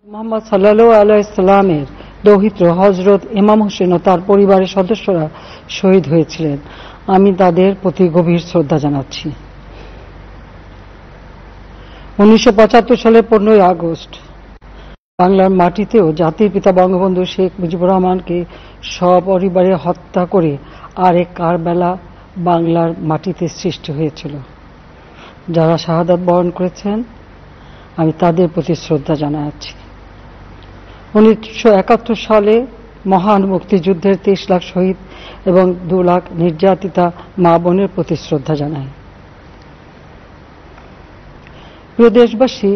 মোহাম্মদ সাল্লাল্লাহু আলাইহি সাল্লামের দৌহিত্র হযরত ইমাম হোসেন ও তার পরিবারের সদস্যরা শহীদ হয়েছিলেন। আমি তাদের প্রতি গভীর শ্রদ্ধা জানাচ্ছি। 1975 সালের 15ই আগস্ট বাংলার মাটিতেও জাতির পিতা বঙ্গবন্ধু শেখ মুজিবুর রহমানকে সপরিবারে হত্যা করে আরেক কারবালা বাংলার মাটিতে সৃষ্টি হয়েছিল। যারা শাহাদাত বরণ করেছেন আমি তাদের প্রতি শ্রদ্ধা জানাচ্ছি। 1971 সালে মহান মুক্তিযুদ্ধের 23 লাখ শহীদ এবং 2 লাখ নির্যাতিতা মা বোনের প্রতি শ্রদ্ধা জানাই। প্রিয় দেশবাসী,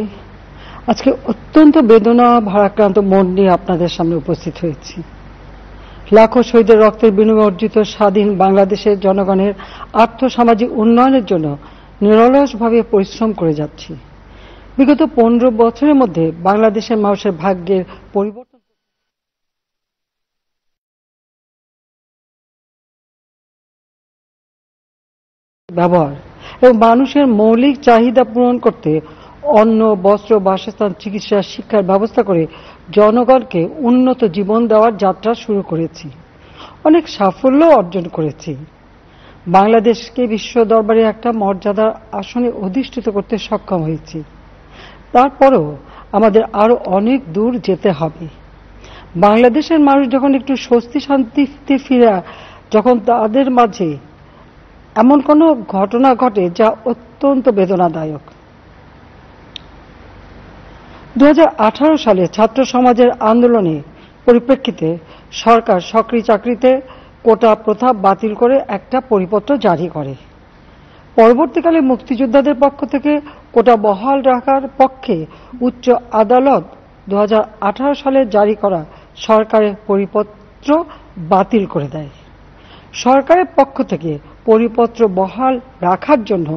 আজকে অত্যন্ত বেদনা ভারাক্রান্ত মন নিয়ে আপনাদের সামনে উপস্থিত হয়েছি। লাখো শহীদের রক্তের বিনিময়ে অর্জিত স্বাধীন বাংলাদেশের জনগণের আর্থসামাজিক উন্নয়নের জন্য নিরলসভাবে পরিশ্রম করে যাচ্ছি। বিগত 15 বছরের মধ্যে বাংলাদেশের মানুষের ভাগ্যের পরিবর্তন ব্যবহার এবং মানুষের মৌলিক চাহিদা পূরণ করতে অন্ন, বস্ত্র, বাসস্থান, চিকিৎসা, শিক্ষার ব্যবস্থা করে জনগণকে উন্নত জীবন দেওয়ার যাত্রা শুরু করেছি। অনেক সাফল্য অর্জন করেছি। বাংলাদেশকে বিশ্ব দরবারে একটা মর্যাদার আসনে অধিষ্ঠিত করতে সক্ষম হয়েছি। তারপরও আমাদের আরো অনেক দূর যেতে হবে। বাংলাদেশের মানুষ যখন একটু স্বস্তি শান্তিতে ফিরে, যখন তাদের মাঝে এমন কোনো ঘটনা ঘটে যা অত্যন্ত বেদনাদায়ক। 2018 সালে ছাত্র সমাজের আন্দোলনে পরিপ্রেক্ষিতে সরকার সরকারি চাকরিতে কোটা প্রথা বাতিল করে একটা পরিপত্র জারি করে। পরবর্তীকালে মুক্তিযোদ্ধাদের পক্ষ থেকে কোটা বহাল রাখার পক্ষে উচ্চ আদালত 2018 সালে জারি করা সরকারের পরিপত্র বাতিল করে দেয়। সরকারের পক্ষ থেকে পরিপত্র বহাল রাখার জন্য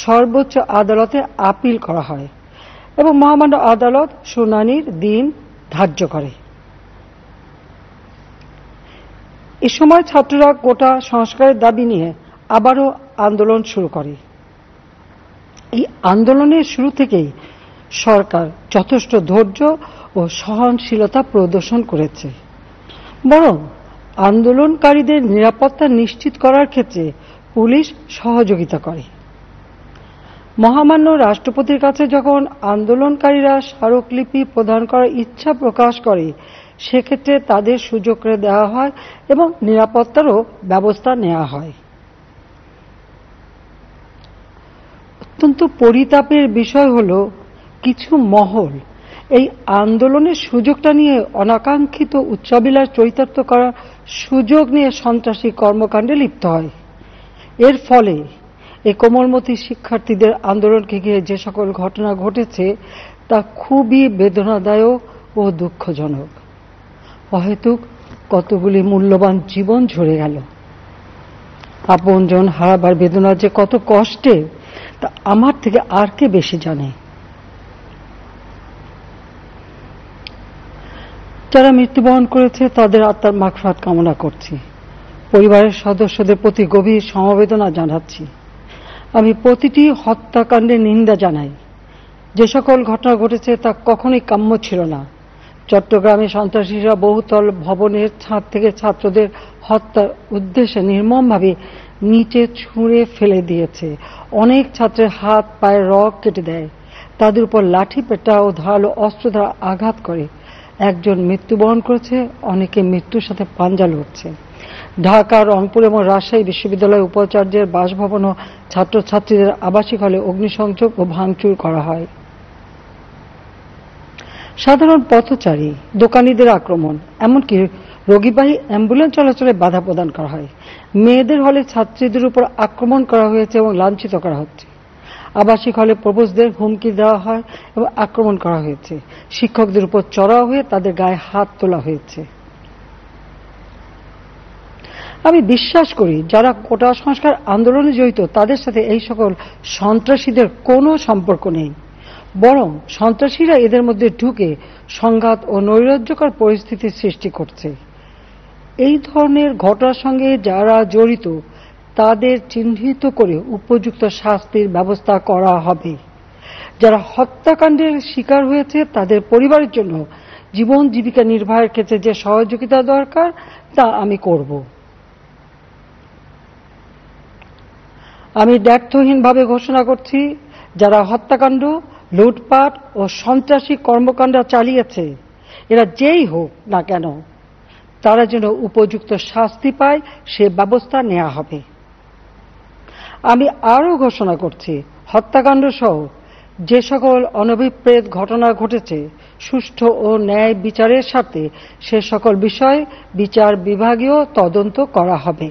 সর্বোচ্চ আদালতে আপিল করা হয় এবং মহামান্য আদালত শুনানির দিন ধার্য করে। এ সময় ছাত্ররা কোটা সংস্কারের দাবি নিয়ে আবারও আন্দোলন শুরু করে। এই আন্দোলনের শুরু থেকেই সরকার যথেষ্ট ধৈর্য ও সহনশীলতা প্রদর্শন করেছে, বরং আন্দোলনকারীদের নিরাপত্তা নিশ্চিত করার ক্ষেত্রে পুলিশ সহযোগিতা করে। মহামান্য রাষ্ট্রপতির কাছে যখন আন্দোলনকারীরা স্মারকলিপি প্রদান করার ইচ্ছা প্রকাশ করে, সেক্ষেত্রে তাদের সুযোগ করে দেওয়া হয় এবং নিরাপত্তারও ব্যবস্থা নেওয়া হয়। অত্যন্ত পরিতাপের বিষয় হল, কিছু মহল এই আন্দোলনের সুযোগটা নিয়ে অনাকাঙ্ক্ষিত উচ্চাবিলাস চরিতার্থ করার সুযোগ নিয়ে সন্ত্রাসী কর্মকাণ্ডে লিপ্ত হয়। এর ফলে এই কোমলমতি শিক্ষার্থীদের আন্দোলনকে ঘিরে যে সকল ঘটনা ঘটেছে তা খুবই বেদনাদায়ক ও দুঃখজনক। অহেতুক কতগুলি মূল্যবান জীবন ঝরে গেল। আপনজন হারাবার বেদনা যে কত কষ্টের তা আমার থেকে আর কে বেশি জানে। যারা মৃত্যুবরণ করেছে তাদের আত্মার মাগফিরাত কামনা করছি। পরিবারের সদস্যদের প্রতি গভীর সমবেদনা জানাচ্ছি। আমি প্রতিটি হত্যাকাণ্ডের নিন্দা জানাই। যে সকল ঘটনা ঘটেছে তা কখনোই কাম্য ছিল না। চট্টগ্রামে সন্ত্রাসীরা বহুতল ভবনের ছাদ থেকে ছাত্রদের হত্যার উদ্দেশ্যে নির্মমভাবে নিচে ছুঁড়ে ফেলে দিয়েছে। অনেক ছাত্রের হাত পায়ের রগ কেটে দেয়, তাদের উপর লাঠি পেটা ও ধারালো অস্ত্র দ্বারা আঘাত করে। একজন মৃত্যুবরণ করেছে, অনেকে মৃত্যুর সাথে পাঞ্জা লড়ছে। ঢাকা, রংপুর এবং রাজশাহী বিশ্ববিদ্যালয় উপাচার্যের বাসভবন ও ছাত্রছাত্রীদের আবাসিক হলে অগ্নিসংযোগ ও ভাঙচুর করা হয়। সাধারণ পথচারী, দোকানীদের আক্রমণ, এমনকি রোগীবাহী অ্যাম্বুলেন্স চলাচলে বাধা প্রদান করা হয়। মেয়েদের হলে ছাত্রীদের উপর আক্রমণ করা হয়েছে এবং লাঞ্ছিত করা হচ্ছে। আবাসিক হলে প্রবেশদের হুমকি দেওয়া হয় এবং আক্রমণ করা হয়েছে। শিক্ষকদের উপর চড়াও হয়ে তাদের গায়ে হাত তোলা হয়েছে। আমি বিশ্বাস করি যারা কোটা সংস্কার আন্দোলনে জড়িত তাদের সাথে এই সকল সন্ত্রাসীদের কোনো সম্পর্ক নেই, বরং সন্ত্রাসীরা এদের মধ্যে ঢুকে সংঘাত ও নৈরাজ্যকর পরিস্থিতির সৃষ্টি করছে। এই ধরনের ঘটনার সঙ্গে যারা জড়িত তাদের চিহ্নিত করে উপযুক্ত শাস্তির ব্যবস্থা করা হবে। যারা হত্যাকাণ্ডের শিকার হয়েছে তাদের পরিবারের জন্য জীবন জীবিকা নির্বাহের ক্ষেত্রে যে সহযোগিতা দরকার তা আমি করব। আমি দ্ব্যর্থহীনভাবে ঘোষণা করছি, যারা হত্যাকাণ্ড, লুটপাট ও সন্ত্রাসী কর্মকাণ্ড চালিয়েছে, এরা যেই হোক না কেন, তারা যেন উপযুক্ত শাস্তি পায় সে ব্যবস্থা নেওয়া হবে। আমি আরও ঘোষণা করছি, হত্যাকাণ্ড সহ যে সকল অনভিপ্রেত ঘটনা ঘটেছে, সুষ্ঠু ও ন্যায় বিচারের স্বার্থে সে সকল বিষয় বিচার বিভাগীয় তদন্ত করা হবে।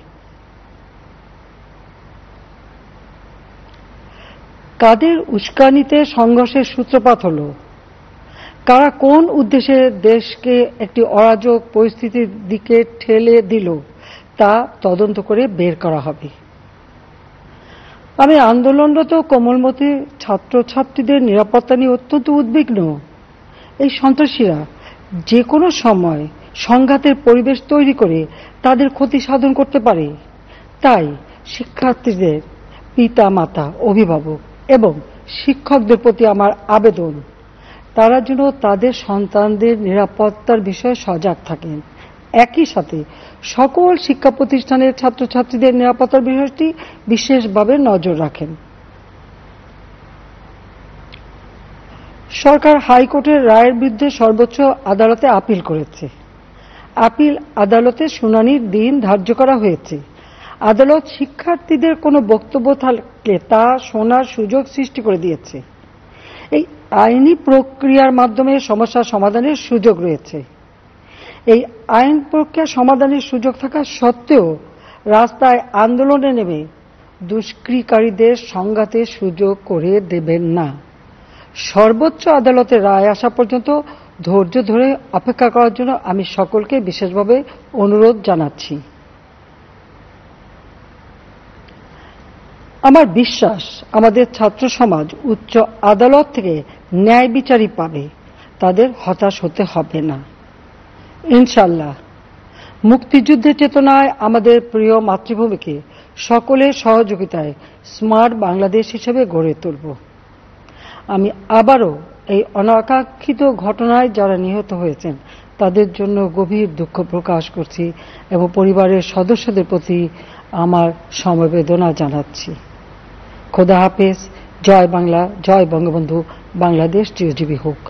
কাদের উস্কানিতে সংঘর্ষের সূত্রপাত হল, কারা কোন উদ্দেশ্যে দেশকে একটি অরাজক পরিস্থিতির দিকে ঠেলে দিল, তা তদন্ত করে বের করা হবে। আমি আন্দোলনরত কোমলমতি ছাত্রছাত্রীদের নিরাপত্তা নিয়ে অত্যন্ত উদ্বিগ্ন। এই সন্ত্রাসীরা যে কোনো সময় সংঘাতের পরিবেশ তৈরি করে তাদের ক্ষতি সাধন করতে পারে। তাই শিক্ষার্থীদের পিতা মাতা, অভিভাবক এবং শিক্ষকদের প্রতি আমার আবেদন, তারা যেন তাদের সন্তানদের নিরাপত্তার বিষয়ে সজাগ থাকেন। একই সাথে সকল শিক্ষা প্রতিষ্ঠানের ছাত্রছাত্রীদের নিরাপত্তার বিষয়টি বিশেষভাবে নজর রাখেন। সরকার হাইকোর্টের রায়ের বিরুদ্ধে সর্বোচ্চ আদালতে আপিল করেছে। আপিল আদালতে শুনানির দিন ধার্য করা হয়েছে। আদালত শিক্ষার্থীদের কোনো বক্তব্য থাকলে তা শোনার সুযোগ সৃষ্টি করে দিয়েছে। এই আইনি প্রক্রিয়ার মাধ্যমে সমস্যা সমাধানের সুযোগ রয়েছে। এই আইন প্রক্রিয়া সমাধানের সুযোগ থাকা সত্ত্বেও রাস্তায় আন্দোলনে নেমে দুষ্কৃতিকারীদের সংঘাতের সুযোগ করে দেবেন না। সর্বোচ্চ আদালতের রায় আসা পর্যন্ত ধৈর্য ধরে অপেক্ষা করার জন্য আমি সকলকে বিশেষভাবে অনুরোধ জানাচ্ছি। আমার বিশ্বাস, আমাদের ছাত্র সমাজ উচ্চ আদালত থেকে ন্যায় বিচারই পাবে, তাদের হতাশ হতে হবে না। ইনশাআল্লাহ মুক্তিযুদ্ধের চেতনায় আমাদের প্রিয় মাতৃভূমিকে সকলের সহযোগিতায় স্মার্ট বাংলাদেশ হিসেবে গড়ে তুলব। আমি আবারও এই অনাকাঙ্ক্ষিত ঘটনায় যারা নিহত হয়েছেন তাদের জন্য গভীর দুঃখ প্রকাশ করছি এবং পরিবারের সদস্যদের প্রতি আমার সমবেদনা জানাচ্ছি। খোদা হাফেজ। জয় বাংলা, জয় বঙ্গবন্ধু, বাংলাদেশ চিরজীবী হোক।